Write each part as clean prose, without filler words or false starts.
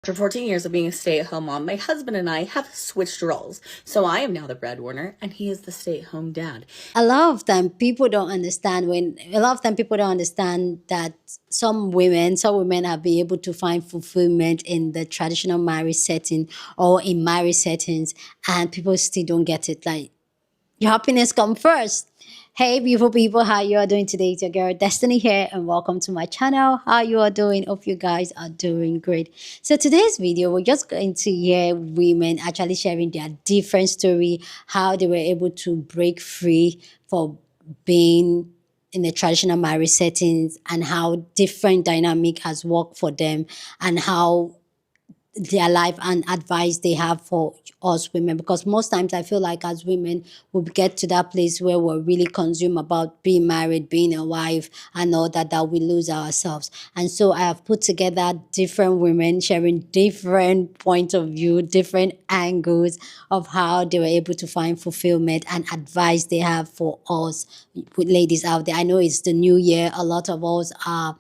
After 14 years of being a stay-at-home mom, my husband and I have switched roles. So I am now the breadwinner and he is the stay-at-home dad. A lot of time people don't understand when a lot of time people don't understand that some women have been able to find fulfillment in the traditional marriage setting or in marriage settings, and people still don't get it. Like, your happiness come first. Hey, beautiful people, how you are doing today? It's your girl Destiny here, and welcome to my channel. How you are doing? Hope you guys are doing great. So today's video, we're just going to hear women actually sharing their different story, how they were able to break free for being in the traditional marriage settings, and how different dynamic has worked for them, and how their life and advice they have for us women, because most times I feel like as women we get to that place where we're really consumed about being married, being a wife, and all that we lose ourselves. And so I have put together different women sharing different points of view, different angles of how they were able to find fulfillment, and advice they have for us with ladies out there. I know it's the new year, a lot of us are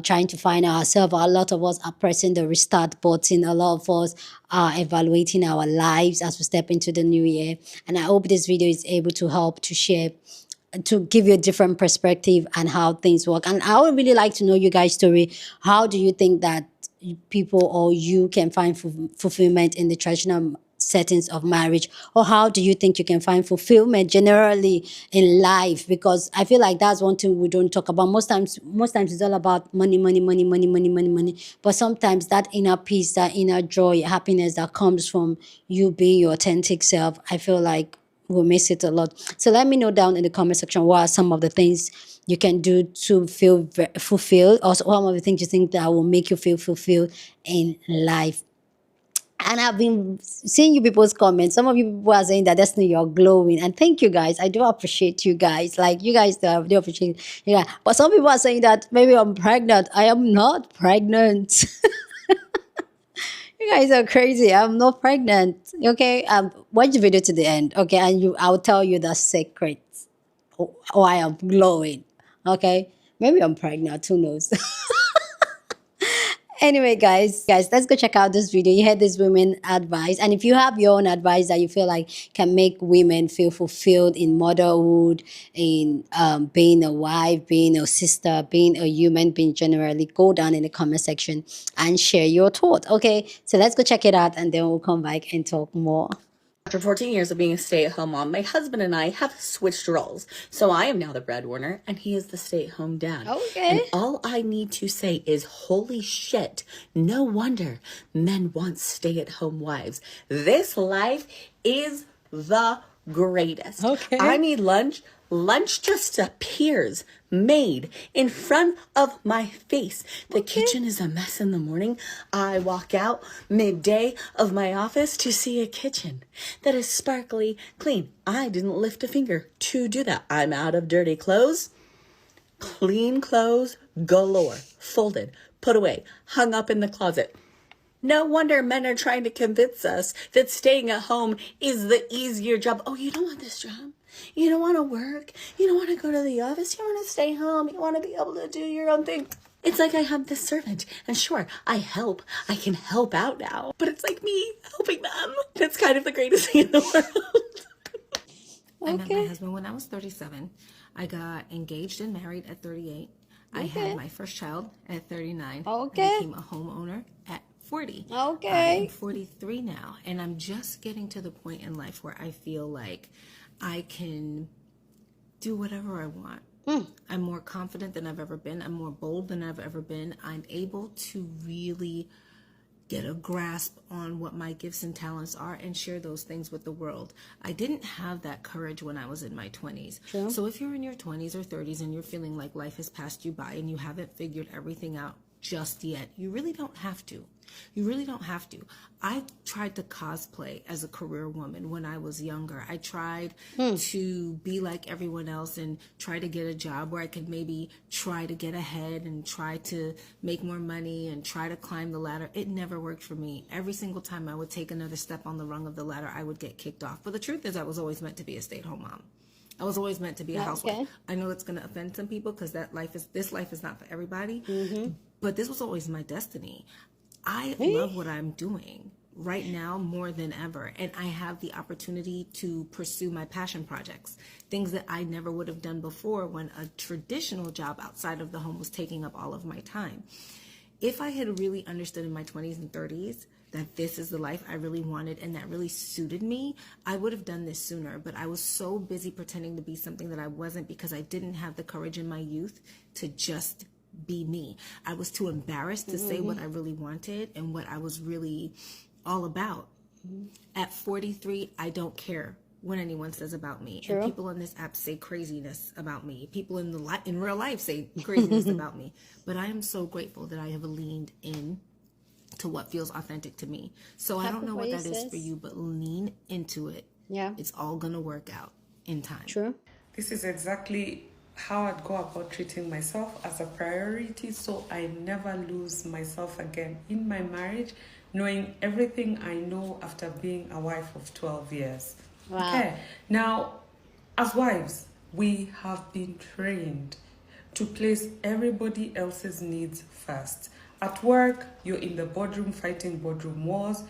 trying to find ourselves. A lot of us are pressing the restart button. A lot of us are evaluating our lives as we step into the new year. And I hope this video is able to help to share, to give you a different perspective and how things work. And I would really like to know you guys' story. How do you think that people or you can find fulfillment in the traditional settings of marriage, or how do you think you can find fulfillment generally in life? Because I feel like that's one thing we don't talk about most times it's all about money, money, money, money, money, money, money. But sometimes that inner peace, that inner joy, happiness that comes from you being your authentic self, I feel like we'll miss it a lot. So let me know down in the comment section what are some of the things you can do to feel fulfilled, or some of the things you think that will make you feel fulfilled in life. And I've been seeing you people's comments. Some of you people are saying that Destiny, you're glowing. And thank you guys. I do appreciate you guys. Like, you guys do appreciate. Yeah. But some people are saying that maybe I'm pregnant. I am not pregnant. You guys are crazy. I'm not pregnant. Okay. Watch the video to the end. Okay. And I'll tell you the secret. Why I'm glowing. Okay. Maybe I'm pregnant. Who knows? Anyway, guys, let's go check out this video. You heard this women advice, and if you have your own advice that you feel like can make women feel fulfilled in motherhood, in being a wife, being a sister, being a human being generally, go down in the comment section and share your thought. Okay, so let's go check it out, and then we'll come back and talk more. After 14 years of being a stay-at-home mom, my husband and I have switched roles. So I am now the breadwinner and he is the stay-at-home dad. Okay. And all I need to say is, holy shit, no wonder men want stay-at-home wives. This life is the greatest. Okay. I need lunch. Lunch just appears made in front of my face. The kitchen is a mess in the morning. I walk out midday of my office to see a kitchen that is sparkly clean. I didn't lift a finger to do that. I'm out of dirty clothes. Clean clothes galore. Folded, put away, hung up in the closet. No wonder men are trying to convince us that staying at home is the easier job. Oh, you don't want this job? You don't want to work? You don't want to go to the office? You want to stay home? You want to be able to do your own thing? It's like I have this servant, and sure, I can help out now, but it's like me helping them. That's kind of the greatest thing in the world. I met my husband when I was 37. I got engaged and married at 38. I had my first child at 39. Okay. I became a homeowner at 40. Okay. I'm 43 now, and I'm just getting to the point in life where I feel like I can do whatever I want. I'm more confident than I've ever been. I'm more bold than I've ever been. I'm able to really get a grasp on what my gifts and talents are and share those things with the world. I didn't have that courage when I was in my 20s. True. So if you're in your 20s or 30s and you're feeling like life has passed you by and you haven't figured everything out just yet, you really don't have to. You really don't have to. I tried to cosplay as a career woman when I was younger. I tried to be like everyone else and try to get a job where I could maybe try to get ahead and try to make more money and try to climb the ladder. It never worked for me. Every single time I would take another step on the rung of the ladder, I would get kicked off. But the truth is, I was always meant to be a stay-at-home mom. I was always meant to be a housewife. I know it's going to offend some people because this life is not for everybody. But this was always my destiny. I love what I'm doing right now more than ever. And I have the opportunity to pursue my passion projects, things that I never would have done before when a traditional job outside of the home was taking up all of my time. If I had really understood in my 20s and 30s that this is the life I really wanted and that really suited me, I would have done this sooner. But I was so busy pretending to be something that I wasn't because I didn't have the courage in my youth to just be me. I was too embarrassed to say what I really wanted and what I was really all about. At 43, I don't care what anyone says about me. And people on this app say craziness about me. People in real life say craziness about me. But I am so grateful that I have leaned in to what feels authentic to me. So I don't know what that is for you, but lean into it. Yeah. It's all going to work out in time. True. This is exactly how I'd go about treating myself as a priority, so I never lose myself again in my marriage, knowing everything I know after being a wife of 12 years. Wow. Okay, now, as wives, we have been trained to place everybody else's needs first. At work, you're in the boardroom fighting boardroom wars.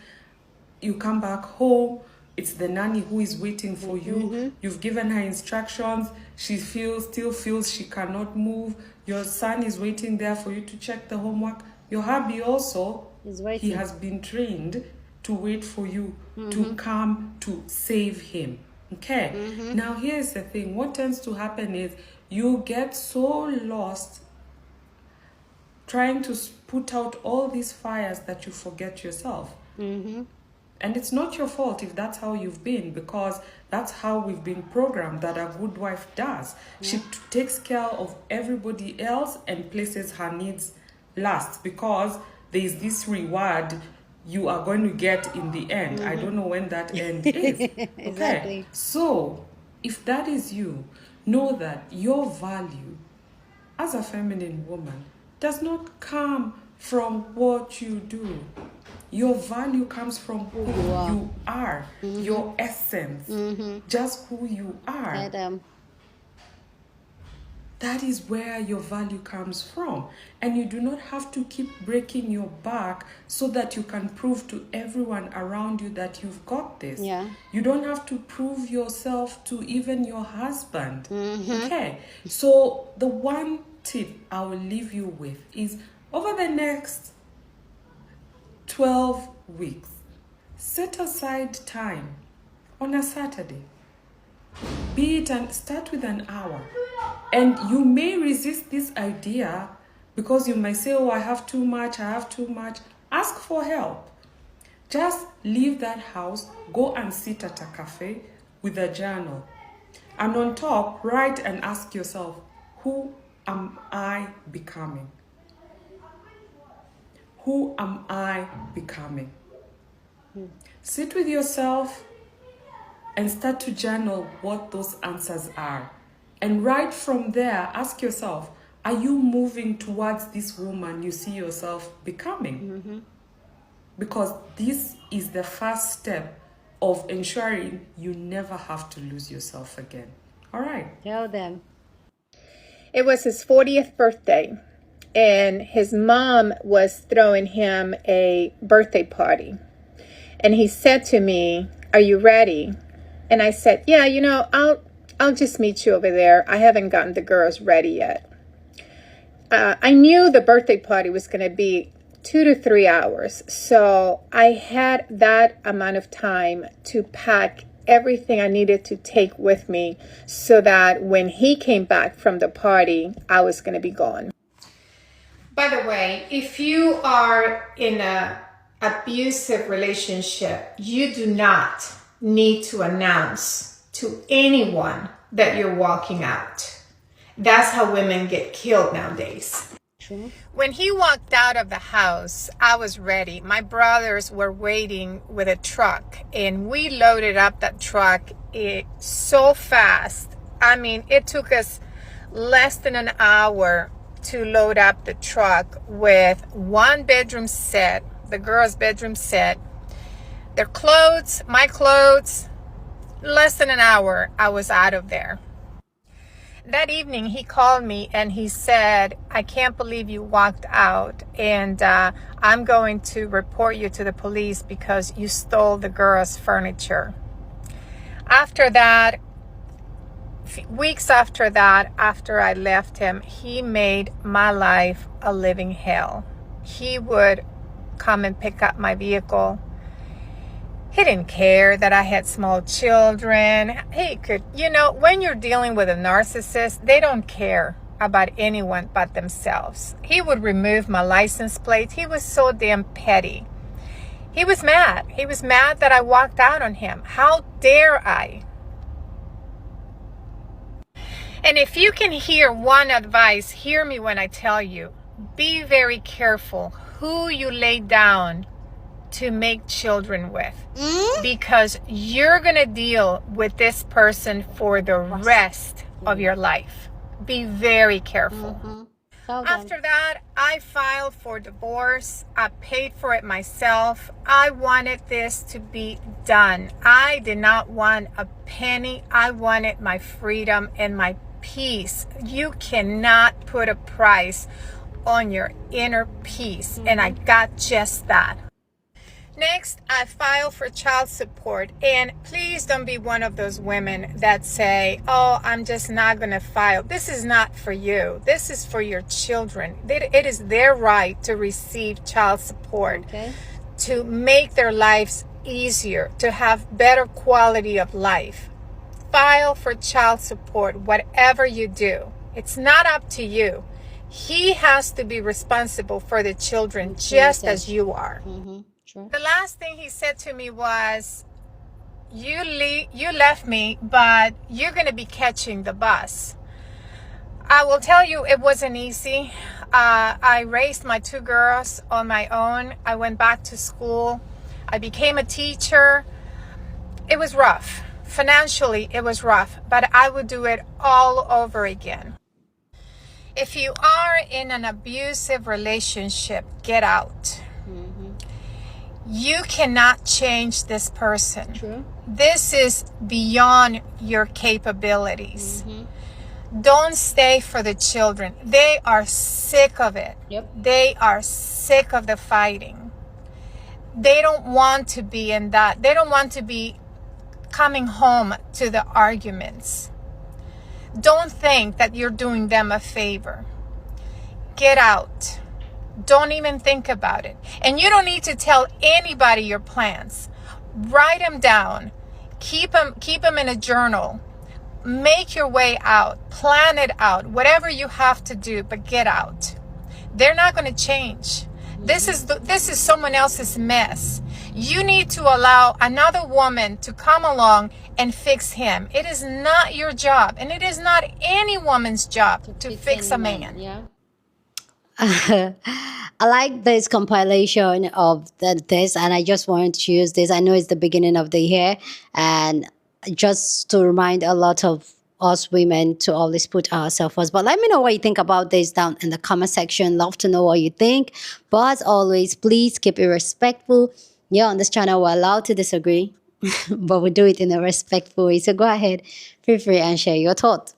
You come back home, it's the nanny who is waiting for you. You've given her instructions. She still feels she cannot move. Your son is waiting there for you to check the homework. Your hubby also, he has been trained to wait for you to come to save him. Okay? Now, here's the thing. What tends to happen is you get so lost trying to put out all these fires that you forget yourself. And it's not your fault if that's how you've been, because that's how we've been programmed that a good wife does. She takes care of everybody else and places her needs last because there's this reward you are going to get in the end. I don't know when that end is. Exactly. Okay. So if that is you, know that your value as a feminine woman does not come from what you do. Your value comes from who you are, your essence, just who you are. And, that is where your value comes from. And you do not have to keep breaking your back so that you can prove to everyone around you that you've got this. Yeah. You don't have to prove yourself to even your husband. Okay. So the one tip I will leave you with is over the next 12 weeks, set aside time on a Saturday. Be it and start with an hour. And you may resist this idea because you might say, oh, I have too much. Ask for help. Just leave that house, go and sit at a cafe with a journal. And on top, write and ask yourself, who am I becoming? Who am I becoming? Sit with yourself and start to journal what those answers are. And right from there, ask yourself, are you moving towards this woman you see yourself becoming? Because this is the first step of ensuring you never have to lose yourself again. All right. tell them. It was his 40th birthday, and his mom was throwing him a birthday party. And he said to me, "Are you ready?" And I said, "Yeah, I'll just meet you over there. I haven't gotten the girls ready yet." I knew the birthday party was going to be 2 to 3 hours. So I had that amount of time to pack everything I needed to take with me so that when he came back from the party, I was going to be gone. By the way, if you are in an abusive relationship, you do not need to announce to anyone that you're walking out. That's how women get killed nowadays. True. When he walked out of the house, I was ready. My brothers were waiting with a truck, and we loaded up that truck so fast. I mean, it took us less than an hour to load up the truck with one bedroom set, the girls' bedroom set, their clothes, my clothes. Less than an hour, I was out of there. that evening he called me and he said, I can't believe you walked out, and I'm going to report you to the police because you stole the girl's furniture. After that, weeks after that, after I left him, he made my life a living hell. He would come and pick up my vehicle. He didn't care that I had small children. He could, when you're dealing with a narcissist, they don't care about anyone but themselves. He would remove my license plate. He was so damn petty. He was mad. He was mad that I walked out on him. How dare I? And if you can hear one advice, hear me when I tell you, be very careful who you lay down to make children with, because you're going to deal with this person for the rest of your life. Be very careful. After that, I filed for divorce. I paid for it myself. I wanted this to be done. I did not want a penny. I wanted my freedom and my peace. You cannot put a price on your inner peace, and I got just that. Next, I filed for child support, and please don't be one of those women that say, oh, I'm just not going to file. This is not for you. This is for your children. It is their right to receive child support, to make their lives easier, to have better quality of life. File for child support, whatever you do. It's not up to you. He has to be responsible for the children just as you are. Sure. The last thing he said to me was, you left me, but you're going to be catching the bus. I will tell you, it wasn't easy. I raised my 2 girls on my own. I went back to school. I became a teacher. It was rough. Financially, it was rough, but I would do it all over again. If you are in an abusive relationship, get out. You cannot change this person. True. This is beyond your capabilities. Don't stay for the children. They are sick of it. Yep. They are sick of the fighting. They don't want to be in that. They don't want to be coming home to the arguments. Don't think that you're doing them a favor. Get out. Don't even think about it. And you don't need to tell anybody your plans. Write them down. Keep them in a journal. Make your way out. Plan it out. Whatever you have to do, but get out. They're not going to change. This is someone else's mess. You need to allow another woman to come along and fix him. It is not your job, and it is not any woman's job to fix a man. Yeah. I like this compilation of this, and I just wanted to use this. I know it's the beginning of the year, and just to remind a lot of us women to always put ourselves first. But let me know what you think about this down in the comment section. Love to know what you think. But as always, please keep it respectful. Yeah, on this channel, we're allowed to disagree, but we do it in a respectful way. So go ahead, feel free and share your thoughts.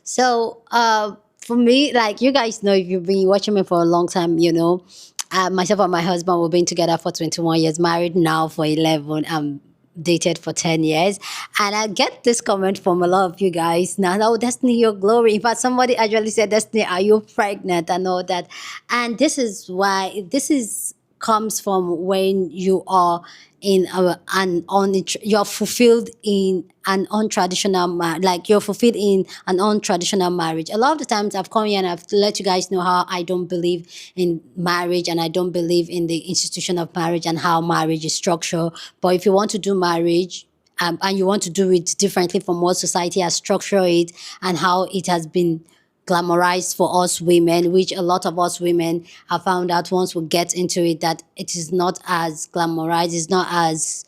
So, for me, like you guys know, if you've been watching me for a long time, myself and my husband, we've been together for 21 years, married now for 11, dated for 10 years. And I get this comment from a lot of you guys now, oh, Destiny, your glory. In fact, somebody actually said, Destiny, are you pregnant and all that? And this is why, comes from when you are in you're fulfilled in an untraditional you're fulfilled in an untraditional marriage. A lot of the times I've come here and I've let you guys know how I don't believe in marriage, and I don't believe in the institution of marriage and how marriage is structured. But if you want to do marriage, and you want to do it differently from what society has structured it and how it has been glamorized for us women, which a lot of us women have found out once we get into it that it is not as glamorized, it's not as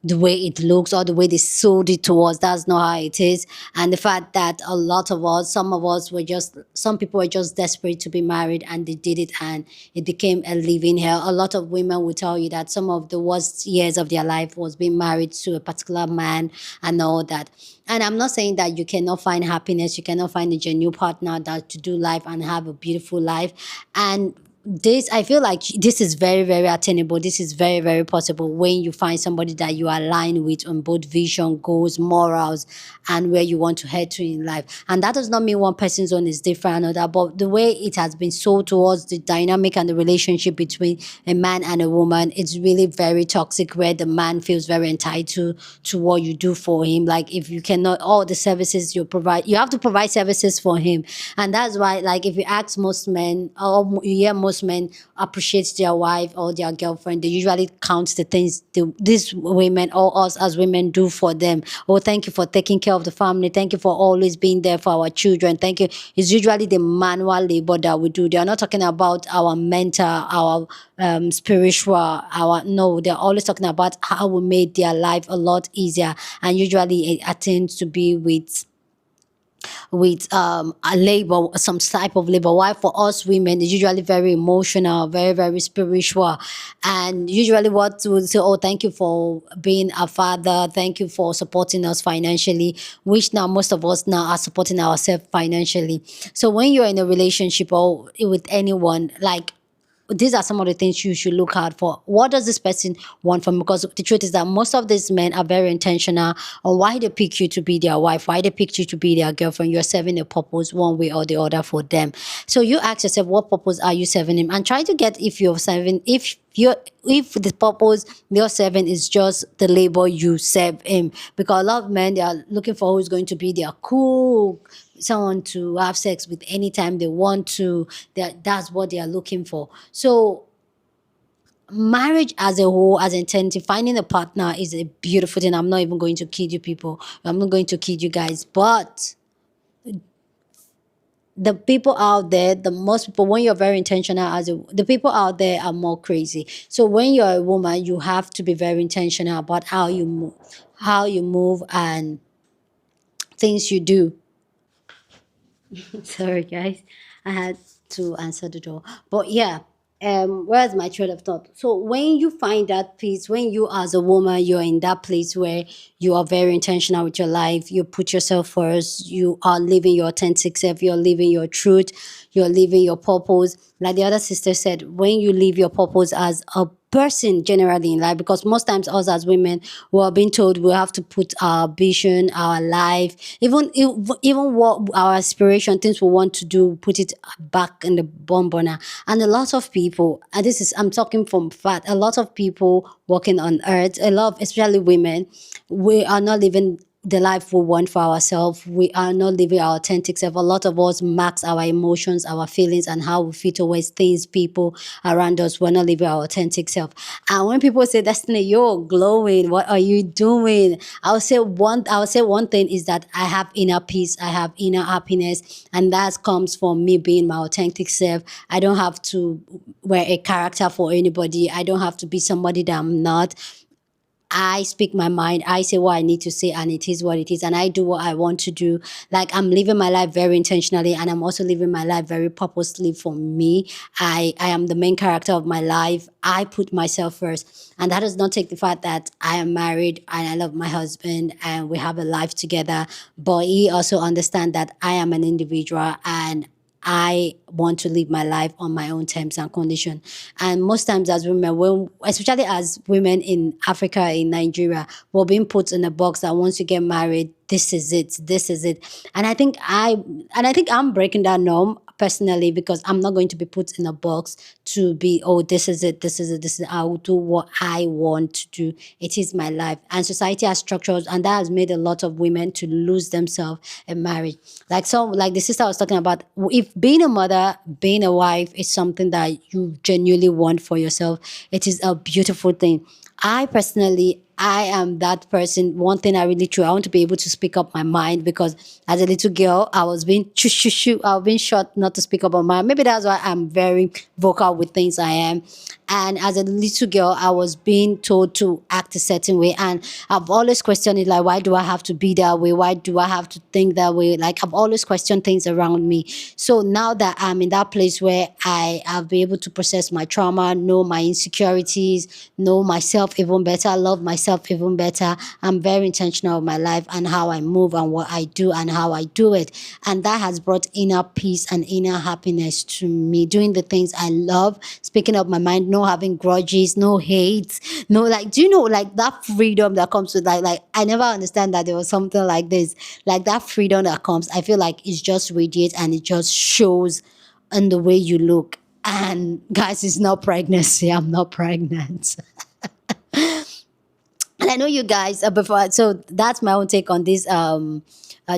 the way it looks or the way they sold it to us. That's not how it is. And the fact that a lot of us, some people were just desperate to be married and they did it and it became a living hell. A lot of women will tell you that some of the worst years of their life was being married to a particular man and all that. And I'm not saying that you cannot find happiness, you cannot find a genuine partner that to do life and have a beautiful life. And I feel like this is very, very attainable. This is very, very possible when you find somebody that you align with on both vision, goals, morals, and where you want to head to in life. And that does not mean one person's own is different or that, but the way it has been sold towards the dynamic and the relationship between a man and a woman, it's really very toxic, where the man feels very entitled to what you do for him. Like, if you cannot, all the services you provide, you have to provide services for him. And that's why, like, if you ask most men, or you hear most men appreciate their wife or their girlfriend, they usually count the things these women or us as women do for them. Oh, thank you for taking care of the family. Thank you for always being there for our children. Thank you. It's usually the manual labor that we do. They are not talking about our mental, our spiritual, no, they're always talking about how we made their life a lot easier. And usually it tends to be with a labor, some type of labor. Why for us women is usually very emotional, very, very spiritual. And usually what we'll say, oh, thank you for being a father, thank you for supporting us financially, which now most of us now are supporting ourselves financially. So when you're in a relationship or with anyone, like, these are some of the things you should look out for. What does this person want from you? Because the truth is that most of these men are very intentional on why they pick you to be their wife, why they picked you to be their girlfriend. You're serving a purpose one way or the other for them. So you ask yourself, what purpose are you serving him? And try to get if the purpose you're serving is just the labor you serve him. Because a lot of men, they are looking for who's going to be their cook, someone to have sex with anytime they want to. That's what they are looking for. So marriage as a whole, as intended, finding a partner is a beautiful thing. I'm not even going to kid you people. I'm not going to kid you guys. But the people out there, the most people, when you're very intentional the people out there are more crazy. So when you're a woman, you have to be very intentional about how you move and things you do. Sorry, guys. I had to answer the door. But yeah, where's my trail of thought? So when you find that peace, when you as a woman, you're in that place where you are very intentional with your life, you put yourself first, you are living your authentic self, you're living your truth, you're living your purpose. Like the other sister said, when you live your purpose as a person generally in life, because most times us as women we are being told we have to put our vision, our life, even what our aspiration, things we want to do, put it back in the bomb burner. And a lot of people, and this is, I'm talking from fact, a lot of people walking on earth, a lot of, especially women, we are not living the life we want for ourselves. We are not living our authentic self. A lot of us max our emotions, our feelings, and how we feel towards things, people around us. We're not living our authentic self. And when people say, Destiny, you're glowing, what are you doing? I would say one thing is that I have inner peace, I have inner happiness, and that comes from me being my authentic self. I don't have to wear a character for anybody. I don't have to be somebody that I'm not. I speak my mind. I say what I need to say, and it is what it is. And I do what I want to do. Like, I'm living my life very intentionally, and I'm also living my life very purposely for me. I am the main character of my life. I put myself first. And that does not take the fact that I am married and I love my husband and we have a life together. But he also understands that I am an individual and I want to live my life on my own terms and condition. And most times as women, especially as women in Africa, in Nigeria, we're being put in a box that once you get married, this is it, this is it. And I think I'm breaking that norm personally, because I'm not going to be put in a box to be, oh, this is it, this is it, this is, I will do what I want to do. It is my life. And society has structures, and that has made a lot of women to lose themselves in marriage. Like the sister was talking about, if being a mother, being a wife is something that you genuinely want for yourself, it is a beautiful thing. I personally, I am that person. One thing I really true, I want to be able to speak up my mind, because as a little girl, I was being I was being shot not to speak up my mind. Maybe that's why I'm very vocal with things I am. And as a little girl, I was being told to act a certain way. And I've always questioned it, like, why do I have to be that way? Why do I have to think that way? Like, I've always questioned things around me. So now that I'm in that place where I have been able to process my trauma, know my insecurities, know myself even better, love myself even better, I'm very intentional with my life and how I move and what I do and how I do it. And that has brought inner peace and inner happiness to me, doing the things I love, speaking up my mind, no having grudges, no hate, no, like, do you know, like, that freedom that comes with, like I never understand that there was something like this, like that freedom that comes, I feel like it's just radiates and it just shows in the way you look. And guys, it's not pregnancy, I'm not pregnant. And I know you guys before, so that's my own take on this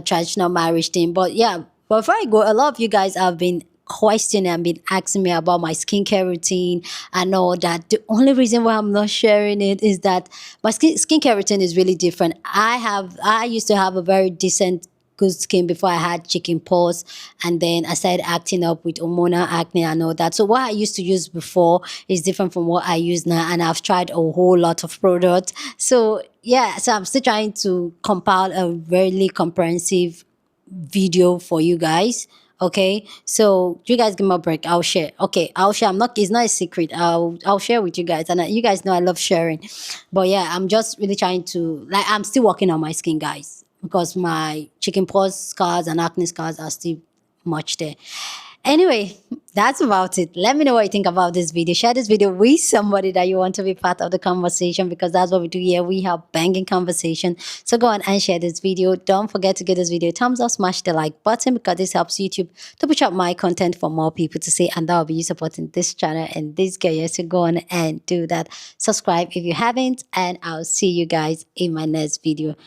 traditional marriage thing. But yeah, before I go, a lot of you guys have been questioning and been asking me about my skincare routine and all that. The only reason why I'm not sharing it is that my skincare routine is really different. I used to have a very decent good skin before I had chicken pox, and then I started acting up with hormonal acne and all that. So what I used to use before is different from what I use now, and I've tried a whole lot of products. So yeah, so I'm still trying to compile a really comprehensive video for you guys. Okay, so you guys give me a break. I'll share. Okay, I'll share. I'm not. It's not a secret. I'll share with you guys, and you guys know I love sharing. But yeah, I'm just really trying to, like, I'm still working on my skin, guys, because my chicken pox scars and acne scars are still much there. Anyway, that's about it. Let me know what you think about this video. Share this video with somebody that you want to be part of the conversation, because that's what we do here. We have banging conversation. So go on and share this video. Don't forget to give this video a thumbs up, smash the like button, because this helps YouTube to push out my content for more people to see, and that will be you supporting this channel and this girl. So go on and do that. Subscribe if you haven't, and I'll see you guys in my next video.